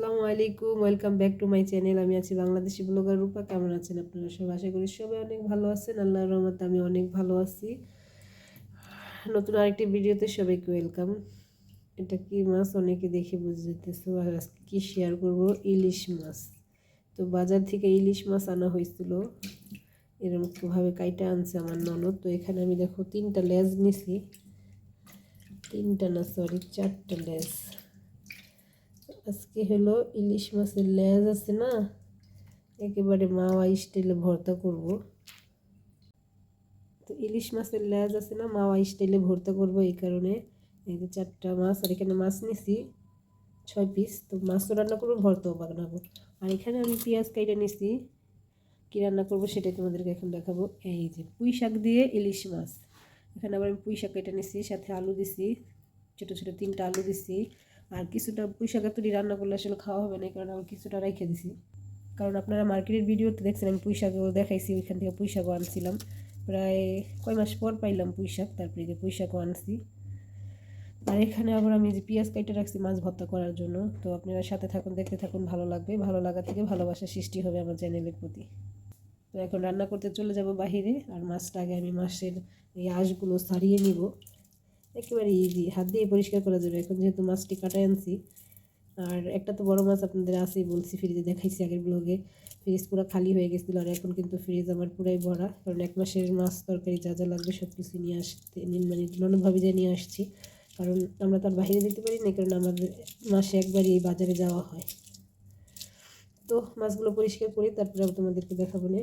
আসসালামু আলাইকুম, welcome back to my channel. আমি আছি বাংলাদেশি ব্লগার রূপা। কেমন আছেন আপনারা সবাই? আশা করি সবাই অনেক ভালো আছেন। আল্লাহর রহমতে আমি অনেক ভালো আছি। নতুন আরেকটি ভিডিওতে সবাইকে ওয়েলকাম। এটা কি মাছ অনেকে দেখে বুঝে যেতেছে। আর আজকে কি শেয়ার করব, ইলিশ মাছ। তো বাজার থেকে ইলিশ মাছ আনা হয়েছিল, এরকমভাবে কাইটা আনছে আমার ননদ। তো এখানে আমি দেখো 3টা লেজ নিছি, 3টা না সরি 4টা লেজ। আজকে হলো ইলিশ মাছের লেজ আছে না, একেবারে মাওয়া স্টাইলে ভর্তা করব। তো ইলিশ মাছের লেজ আছে না, মাওয়া স্টাইলে ভর্তা করব। এই কারণে এই যে 4টা মাছ, আর এখানে মাছ নিছি 6 পিস। তো মাছ তো রান্না করবো, ভর্তাও বানাবো। আর এখানে আমি পেঁয়াজ কাইটা নিছি, কী রান্না করবো সেটাই তোমাদেরকে এখন দেখাবো। এই যে পুঁই শাক দিয়ে ইলিশ মাছ। এখানে আবার আমি পুঁই শাক কেটে নিছি, সাথে আলু দিছি, ছোটো ছোটো 3টা আলু দিছি। আর কিছুটা পুঁই শাকের তৈরি রান্না করলে আসলে খাওয়া হবে না, এই কারণে আমি কিছুটা রেখে দিছি। কারণ আপনারা মার্কেটের ভিডিওতে দেখছেন আমি পুঁই শাকও দেখাইছি, ওইখান থেকে পুঁই শাকও আনছিলাম। প্রায় কয় মাস পর পাইলাম পুঁই শাক, তারপরে যে পুঁই শাকও আনছি। আর এখানে আবার আমি যে পেঁয়াজ কাইটে রাখছি মাছ ভর্তা করার জন্য। তো আপনারা সাথে থাকুন, দেখতে থাকুন, ভালো লাগবে। ভালো লাগা থেকে ভালোবাসা সৃষ্টি হবে আমার চ্যানেলের প্রতি। তো এখন রান্না করতে চলে যাব বাহিরে। আর মাছটা আগে আমি মাছের এই আঁশগুলো ছাড়িয়ে নিব। একেবারে ইজি, হাত দিয়ে পরিষ্কার করা যাবে এখন যেহেতু মাছটি কাটায় আনছি। আর একটা তো বড় মাছ আপনাদের আছেই, বলছি, ফ্রিজে দেখাইছি আগের ব্লগে। ফ্রিজ পুরো খালি হয়ে গেছিলো, আর এখন কিন্তু ফ্রিজ আমার পুরাই ভরা। কারণ 1 মাসের মাছ তরকারি যা যা লাগবে সব কিছু নিয়ে আসতে মানে ননদভাবে যে নিয়ে আসছি। কারণ আমরা তো আর বাইরে যেতে পারি না, কারণ আমাদের মাসে একবারই এই বাজারে যাওয়া হয়। তো মাছগুলো পরিষ্কার করি, তারপরে তোমাদেরকে দেখাবো না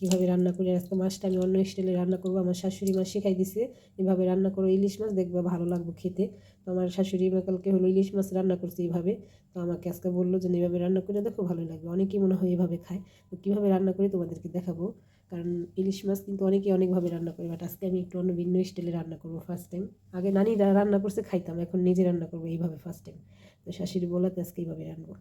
কীভাবে রান্না করি। আজকে মাছটা আমি অন্য স্টাইলে রান্না করবো। আমার শাশুড়ি মা শেখাই দিছে, এভাবে রান্না করো ইলিশ মাছ, দেখবে ভালো লাগবে খেতে। তো আমার শাশুড়ি মা কালকে হলো ইলিশ মাছ রান্না করছে এইভাবে। তো আমাকে আজকে বললো যে এইভাবে রান্না করে দেখো, ভালো লাগবে। অনেকেই মনে হয় এভাবে খায়। তো কীভাবে রান্না করি তোমাদেরকে দেখাবো। কারণ ইলিশ মাছ কিন্তু অনেকেই অনেকভাবে রান্না করে, বাট আজকে আমি একটু অন্য ভিন্ন স্টাইলে রান্না করবো ফার্স্ট টাইম। আগে নানি রান্না করছে খাইতাম, এখন নিজে রান্না করবো এইভাবে ফার্স্ট টাইম। তো শাশুড়ি বলাতে আজকে এইভাবে রান্না।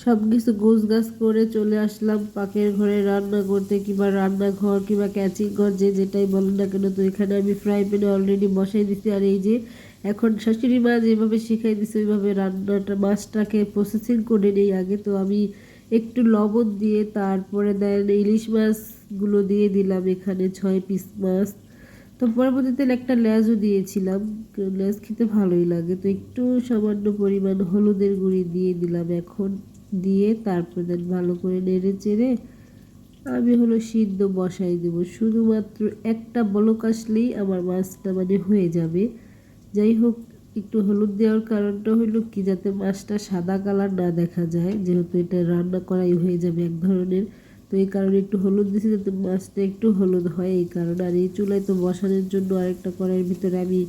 সব কিছু গোছগাছ করে চলে আসলাম পাকের ঘরে রান্না করতে, কিংবা রান্নাঘর কিংবা ক্যাচিং ঘর, যে যেটাই বলেন না কেন। তো এখানে আমি ফ্রাই প্যানে অলরেডি বসাই দিচ্ছি। আর এই যে এখন শাশুড়ি মা যেভাবে শিখাই দিচ্ছে ওইভাবে রান্নাটা, মাছটাকে প্রসেসিং করে নেই আগে। তো আমি একটু লবণ দিয়ে তারপরে দেন ইলিশ মাছগুলো দিয়ে দিলাম এখানে 6 পিস মাছ। তো পরবর্তীতে একটা লেজও দিয়েছিলাম, লেজ খেতে ভালোই লাগে। তো একটু সামান্য পরিমাণ হলুদের গুঁড়ি দিয়ে দিলাম এখন, দিয়ে তারপর দেন ভালো করে নেড়ে চেড়ে আমি হলো সিদ্ধ বসাই দেব। শুধুমাত্র একটা বলক আসলেই আমার মাছটা মানে হয়ে যাবে। যাই হোক, একটু হলুদ দেওয়ার কারণটা হলো কি, যাতে মাছটা সাদা কালার না দেখা যায়, যেহেতু এটা রান্না করাই হয়ে যাবে এক ধরনের। তো এই কারণে একটু হলুদ দিয়েছি, যাতে মাছটা একটু হলুদ হয় এই কারণে। আর এই চুলায় তো বসানোর জন্য আরেকটা কড়াইয়ের ভিতরে আমি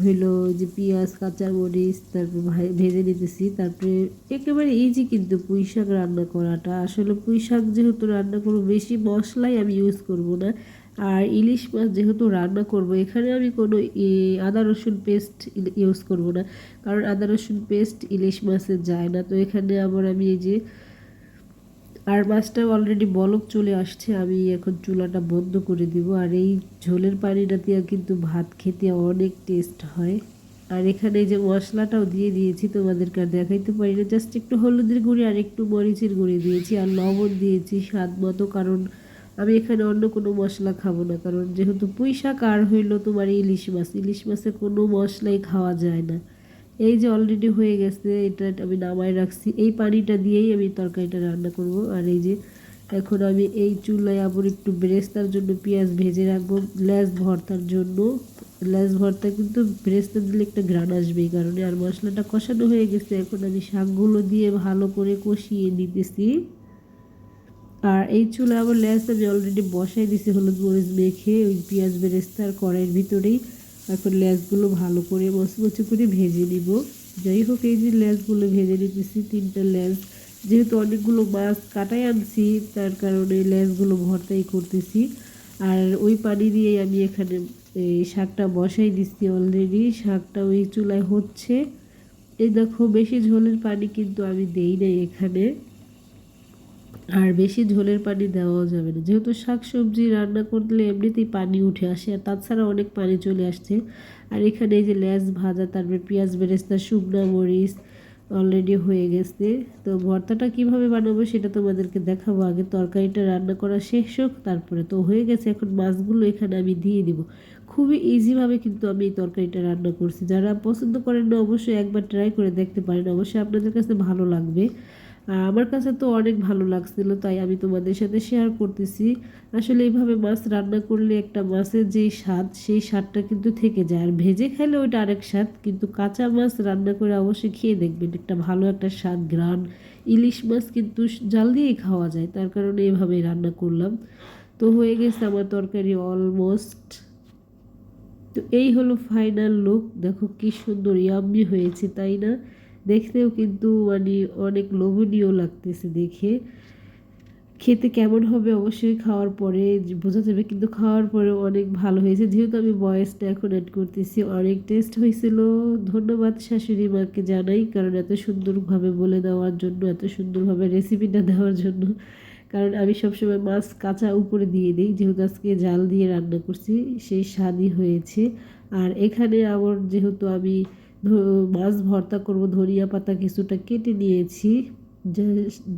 হইলো যে পেঁয়াজ কাঁচামরিচ তারপর ভেজে নিতেছি। তারপরে একেবারে ইজি কিন্তু পুঁই শাক রান্না করাটা। আসলে পুঁই শাক যেহেতু রান্না করবো, বেশি মশলাই আমি ইউজ করব না। আর ইলিশ মাছ যেহেতু রান্না করব, এখানে আমি কোনো আদা রসুন পেস্ট ইউজ করব না, কারণ আদা রসুন পেস্ট ইলিশ মাছে যায় না। তো এখানে আবার আমি এই যে, আর মাছটা অলরেডি বলক চলে আসছে, আমি এখন চুলাটা বন্ধ করে দিব। আর এই ঝোলের পানিটা দিয়ে কিন্তু ভাত খেতে অনেক টেস্ট হয়। আর এখানে যে মশলাটাও দিয়ে দিয়েছি, তোমাদেরকে আর দেখাইতে পারি না, জাস্ট একটু হলুদের গুঁড়ি আর একটু মরিচের গুঁড়ি দিয়েছি, আর লবণ দিয়েছি স্বাদ মতো। কারণ আমি এখানে অন্য কোনো মশলা খাবো না, কারণ যেহেতু পুঁই শাক আর হইলো তোমার ইলিশ মাছ, ইলিশ মাছে কোনো মশলাই খাওয়া যায় না। এই যে অলরেডি হয়ে গেছে, এটা আমি নামায় রাখছি। এই পানিটা দিয়েই আমি তরকারিটা রান্না করব। আর এই যে এখন আমি এই চুলায় আবার একটু বেরেস্তার জন্য পেঁয়াজ ভেজে রাখবো, লেজ ভর্তার জন্য। লেজ ভর্তা কিন্তু বেরেস্তা দিলে একটা ঘ্রাণ আসবে এই কারণে। আর মশলাটা কষানো হয়ে গেছে, এখন আমি শাকগুলো দিয়ে ভালো করে কষিয়ে নিতেছি। আর এই চুলা আবার লেজ আমি অলরেডি বসাই দিছি হলুদ মরিচ মেখে ওই পেঁয়াজ বেরেস্তার কড়াইয়ের ভিতরেই। এখন লেজগুলো ভালো করে মচমচে করে ভেজে নিব। যাই হোক, এই যে লেজগুলো ভেজে নিতেছি, 3টা লেজ, যেহেতু অনেকগুলো মাছ কাটাই আনছি তার কারণে লেজগুলো ভর্তাই করতেছি। আর ওই পানি দিয়েই আমি এখানে এই শাকটা বসাই দিচ্ছি অলরেডি। শাকটা ওই চুলায় হচ্ছে। এই দেখো, বেশি ঝোলের পানি কিন্তু আমি দেই নাই এখানে, আর বেশি ঝোলের পানি দেওয়াও যাবে না, যেহেতু শাক সবজি রান্না করলে এমনিতেই পানি উঠে আসে, আর তাছাড়া অনেক পানি চলে আসছে। আর এখানে এই যে লেজ ভাজা, তারপরে পেঁয়াজ বেরেস্তা, শুকনো মরিচ, অলরেডি হয়ে গেছে। তো ভর্তাটা কিভাবে বানাবো সেটা তোমাদেরকে দেখাবো। আগে তরকারিটা রান্না করা শেষ হোক, তারপরে তো হয়ে গেছে। এখন মাছগুলো এখানে আমি দিয়ে দিব। খুবই ইজিভাবে কিন্তু আমি এই তরকারিটা রান্না করছি। যারা পছন্দ করেন না অবশ্যই একবার ট্রাই করে দেখতে পারেন, অবশ্যই আপনাদের কাছে ভালো লাগবে। আর আমার কাছে তো অনেক ভালো লাগছিল, তাই আমি তোমাদের সাথে শেয়ার করতেছি। আসলে এইভাবে মাছ রান্না করলে একটা মাছের যেই স্বাদ, সেই স্বাদটা কিন্তু থেকে যায়। আর ভেজে খাইলে ওইটা আরেক স্বাদ, কিন্তু কাঁচা মাছ রান্না করে অবশ্যই খেয়ে দেখবেন, একটা ভালো একটা স্বাদ ঘ্রাণ। ইলিশ মাছ কিন্তু জাল দিয়েই খাওয়া যায়, তার কারণে এইভাবেই রান্না করলাম। তো হয়ে গেছে আমার তরকারি অলমোস্ট। তো এই হলো ফাইনাল লুক। দেখো কি সুন্দর ইয়াম্মি হয়েছে, তাই না? দেখতেও কিন্তু মানে অনেক লোভনীয় লাগতেছে দেখে। খেতে কেমন হবে অবশ্যই খাওয়ার পরে বোঝা যাবে, কিন্তু খাওয়ার পরে অনেক ভালো হয়েছে। যেহেতু আমি ভয়েসটা এখন অ্যাড করতেছি, অনেক টেস্ট হয়েছিল। ধন্যবাদ শাশুড়ি মাকে জানাই, কারণ এত সুন্দরভাবে বলে দেওয়ার জন্য, এত সুন্দরভাবে রেসিপিটা দেওয়ার জন্য। কারণ আমি সবসময় মাছ কাঁচা উপরে দিয়ে দিই, যেহেতু আজকে জাল দিয়ে রান্না করছি, সেই স্বাদই হয়েছে। আর এখানে আবার যেহেতু আমি মাছ ভর্তা করব, ধনিয়া পাতা কিছুটা কেটে নিয়েছি,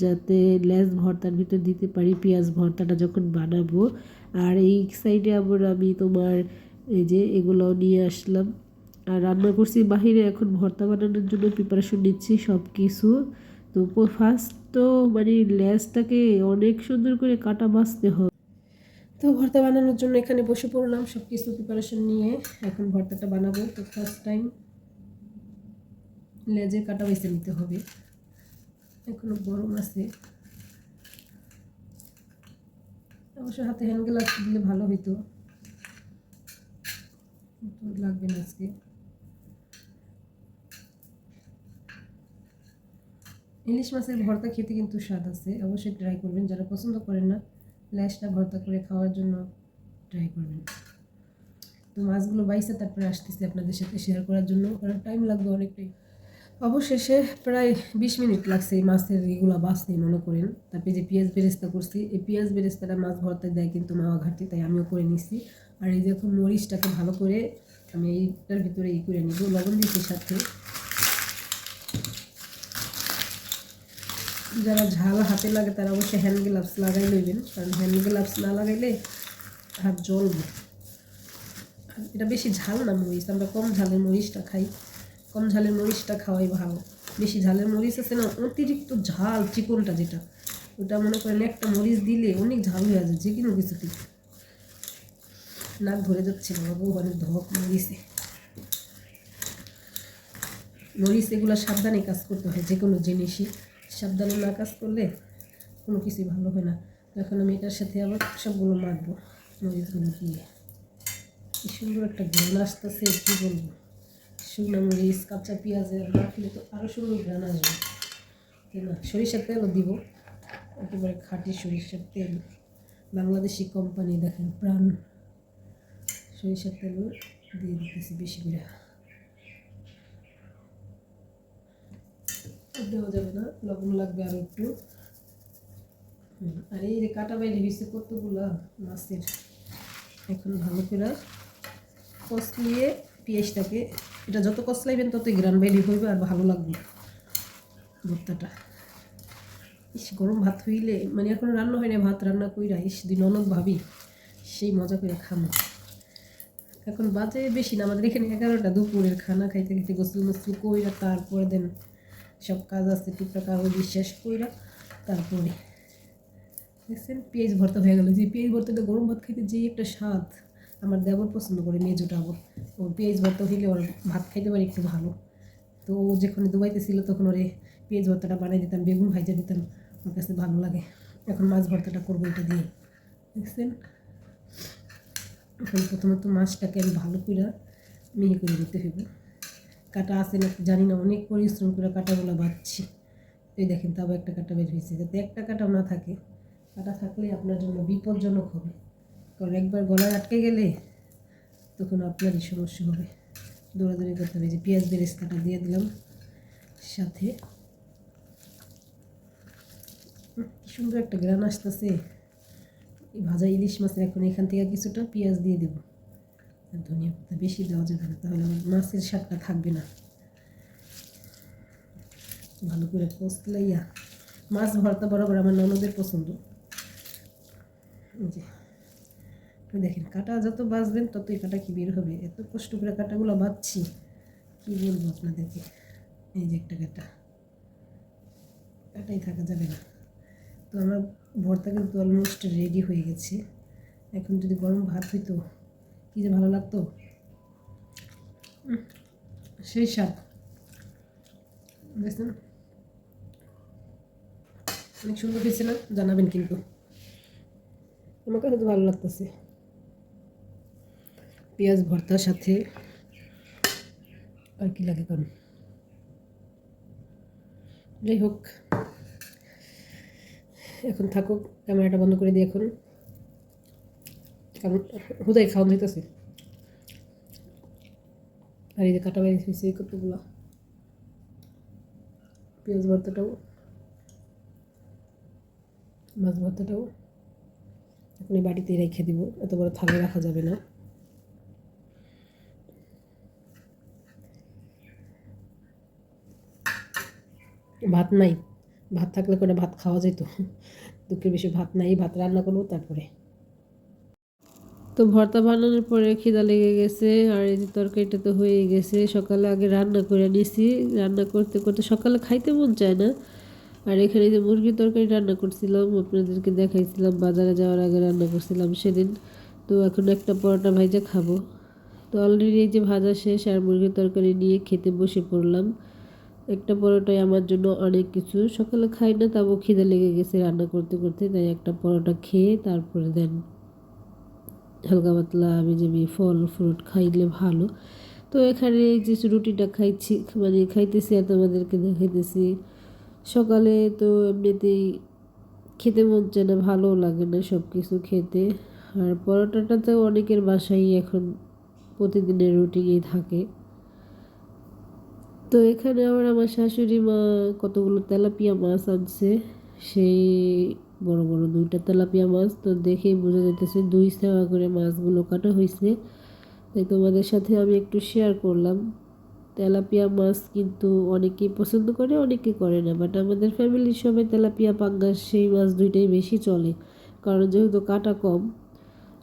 যাতে লেজ ভর্তার ভিতর দিতে পারি পেঁয়াজ ভর্তাটা যখন বানাবো। আর এই সাইডে আবার আমি তোমার এই যে এগুলো নিয়ে আসলাম আর রান্না করছি বাহিরে। এখন ভর্তা বানানোর জন্য প্রিপারেশন নিচ্ছি সব কিছু। তো ফার্স্ট তো মানে লেজটাকে অনেক সুন্দর করে কাটা বাছতে হবে। তো ভর্তা বানানোর জন্য এখানে বসে পড়লাম সব কিছু প্রিপারেশন নিয়ে। এখন ভর্তাটা বানাবো। তো ফার্স্ট টাইম লেজের কাটা বেছে নিতে হবে, এখনো গরম আছে। অবশ্য হাতে হ্যান্ড গ্লাভস দিলে ভালো হইতো, কিন্তু লাগবে না আজকে। ইলিশ মাছের ভর্তা খেতে কিন্তু স্বাদ আছে, অবশ্যই ট্রাই করবেন। যারা পছন্দ করেন না লেজটা ভর্তা করে খাওয়ার জন্য ট্রাই করবেন। তো মাছগুলো বাইসে তারপরে আসতেছি আপনাদের সাথে শেয়ার করার জন্য, কারণ টাইম লাগবে অনেকটাই। অবশেষে প্রায় 20 মিনিট লাগছে এই মাছের এগুলো বাছতে মনে করেন। তারপরে যে পেঁয়াজ বেরেস্তা করছি, এই পেঁয়াজ বেরেস্তাটা মাছ ভর্তায় দেয় কিন্তু মাওয়া ঘাটি, তাই আমিও করে নিছি। আর এই দেখুন মরিচটাকে ভালো করে আমি এইটার ভিতরে করে নিব, লবণ দিচ্ছি সাথে। যারা ঝাল হাতে লাগে তারা অবশ্যই হ্যান্ড গ্লাভস লাগাই নেবেন, কারণ হ্যান্ড গ্লাভস না লাগাইলে হাত জ্বলবে। এটা বেশি ঝাল না মরিচ, আমরা কম ঝালের মরিচটা খাই, কম ঝালের মরিচটা খাওয়াই ভালো। বেশি ঝালের মরিচ আছে না, অতিরিক্ত ঝাল চিকনটা যেটা, ওটা মনে করেন একটা মরিচ দিলে অনেক ঝাল হয়ে যায় যে কোনো কিছুতে। নাক ধরে যাচ্ছে বাবু, অনেক ধপ মরিচে। মরিচ এগুলো সাবধানে কাজ করতে হয়, যে কোনো জিনিসই সাবধানে না কাজ করলে কোনো কিছুই ভালো হয় না। এখন আমি এটার সাথে আবার সবগুলো মাখবো মরিচগুলো দিয়ে। কি সুন্দর একটা ঘ্রাণ আসতেছে, কী বলবো। শুকনো মরিচ কাঁচা পেঁয়াজের মাখলে তো আরও সুন্দর ঘ্রাণ আসবে, তাই না? সরিষার তেলও দিব, একেবারে খাঁটি সরিষার তেল, বাংলাদেশি কোম্পানি, দেখেন প্রাণ। সরিষার তেলও দিয়ে দিতেছি বেশি করে, দেওয়া যাবে না, লবণ লাগবে আরও একটু। আর এই যে কাটা বাইরে হয়েছে কতগুলা মাছের, এখন ভালো করে কষলিয়ে পেঁয়াজটাকে, এটা যত কষলাইবেন ততই গ্রান বাইরে হইবে আর ভালো লাগবে ভর্তাটা। ইস গরম ভাত হইলে, মানে এখন রান্না হয় না, ভাত রান্না কইরা ইস দুই ননদ ভাবি সেই মজা করে খামো। এখন বাজে বেশি না, আমাদের এখানে 11টা, দুপুরের খানা খাইতে খাইতে গোসল মোসল কইরা তারপরে দেন সব কাজ আছে টুকটাক কাগজ শেষ কইরা তারপরে দেখছেন পেঁয়াজ ভর্তা হয়ে গেল। যে পেঁয়াজ ভর্তাটা গরম ভাত খাইতে যে একটা স্বাদ, আমার দেবর পছন্দ করে, মেজোটা আবার। ওর পেঁয়াজ ভর্তা হইলে ওর ভাত খাইতে পারে একটু ভালো। তো ও যখন দুবাইতে ছিল তখন ওরে পেঁয়াজ ভর্তাটা বানিয়ে দিতাম, বেগুন ভাজা দিতাম, ওর কাছে ভালো লাগে। এখন মাছ ভর্তাটা করবো এটা দিয়ে, দেখছেন। এখন প্রথমত মাছটাকে আমি ভালো করে মিহি করে দিতে হইব। কাটা আছে না জানি না, অনেক পরিশ্রম করে কাটাগুলো বাঁধছি। এই দেখেন তাও একটা কাটা বের হয়েছে, যাতে একটা কাটাও না থাকে। কাটা থাকলে আপনার জন্য বিপজ্জনক হবে, কারণ একবার গলায় আটকে গেলে তখন আপনারই সমস্যা হবে, দৌড়াদৌড়ি করতে হবে। যে পেঁয়াজ বেরেস্তাটা দিয়ে দিলাম সাথে, কি সুন্দর একটা গ্রান আসতেছে ভাজা ইলিশ মাছের। এখন এখান থেকে কিছুটা পেঁয়াজ দিয়ে দেবো, আর ধনিয়া পাতা বেশি দেওয়া যাবে না, তাহলে আমার মাছের স্বাদটা থাকবে না। ভালো করে কষলাইয়া। মাছ ভর্তা বরাবর আমার ননদের পছন্দ। যে দেখেন কাটা যত বাঁচবেন ততই কাটা কি বের হবে। এত কষ্ট করে কাটাগুলো বাঁচছি, কি বলবো আপনাদেরকে। এই যে একটা কাটাই থাকা যাবে না। তো আমার ভর্তা কিন্তু অলমোস্ট রেডি হয়ে গেছে। এখন যদি গরম ভাত হইতো কী যে ভালো লাগতো, সেই স্বাদ। দেখছেন অনেক সুন্দর হয়েছে না? জানাবেন কিন্তু, আমার কাছে তো ভালো লাগতেছে। পেঁয়াজ ভর্তার সাথে আর কি লাগে কারণ, যাই হোক এখন থাকুক, ক্যামেরাটা বন্ধ করে দিই এখন, কারণ হুদাই খাওয়া হইতেছে। আর এই যে কাটা বাইরে হয়েছে কতগুলো। পেঁয়াজ ভর্তাটাও, মাছ ভর্তাটাও এখন এই বাটিতেই রেখে দিব, এত বড় থালে রাখা যাবে না। ভাত নাই, ভাত থাকলে করে ভাত খাওয়া যেত, দুঃখের বেশি ভাত নাই, ভাত রান্না করবো তারপরে। তো ভর্তা বানানোর পরে খিদা লেগে গেছে, আর এই যে তরকারিটা তো হয়ে গেছে। সকালে আগে রান্না করে নিছি, রান্না করতে করতে সকালে খাইতে মন চায় না। আর এখানে যে মুরগির তরকারি রান্না করছিলাম, আপনাদেরকে দেখাইছিলাম বাজারে যাওয়ার আগে রান্না করছিলাম সেদিন। তো এখন একটা পরোটা ভাজা খাবো। তো অলরেডি এই যে ভাজা শেষ, আর মুরগির তরকারি নিয়ে খেতে বসে পড়লাম। একটা পরোটাই আমার জন্য অনেক কিছু, সকালে খাই না তাও খিদে লেগে গেছে রান্না করতে করতে, তাই একটা পরোটা খেয়ে তারপরে দেন হালকা পাতলা আমি ফল ফ্রুট খাইলে ভালো। তো এখানে এই যে রুটিটা খাইছি, মানে খাইতেছি আর তোমাদেরকে দেখাইতেছি। সকালে তো এমনিতেই খেতে মন চায় না, ভালো লাগে না সব কিছু খেতে। আর পরোটাটা তো অনেকের বাসায় এখন প্রতিদিনের রুটিনেই থাকে। তো এখানে আবার আমার শাশুড়ি মা কতগুলো তেলাপিয়া মাছ আনছে, সেই বড় বড় 2টা তেলাপিয়া মাছ। তো দেখেই বোঝা যাইতেছে 2 সেবা করে মাছগুলো কাটা হয়েছে। তাই তোমাদের সাথে আমি একটু শেয়ার করলাম। তেলাপিয়া মাছ কিন্তু অনেকেই পছন্দ করে, অনেকে করে না, বাট আমাদের ফ্যামিলির সবাই তেলাপিয়া পাঙ্গাস সেই মাছ 2টাই বেশি চলে, কারণ যেহেতু কাটা কম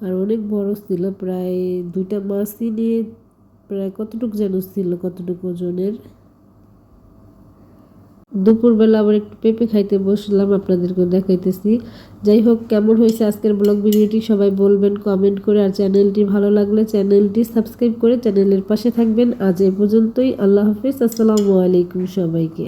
আর অনেক বড় ছিল। প্রায় 2টা মাছই নিয়ে প্রায় কতটুকু যেন ছিল, কতটুকু ওজনের। দুপুরবেলা আবার একটু পেঁপে খাইতে বসলাম, আপনাদেরকেও দেখাইতেছি। যাই হোক, কেমন হয়েছে আজকের ব্লগ ভিডিওটি সবাই বলবেন কমেন্ট করে। আর চ্যানেলটি ভালো লাগলে চ্যানেলটি সাবস্ক্রাইব করে চ্যানেলের পাশে থাকবেন। আজ এ পর্যন্তই, আল্লাহ হাফিজ, আসসালামু আলাইকুম সবাইকে।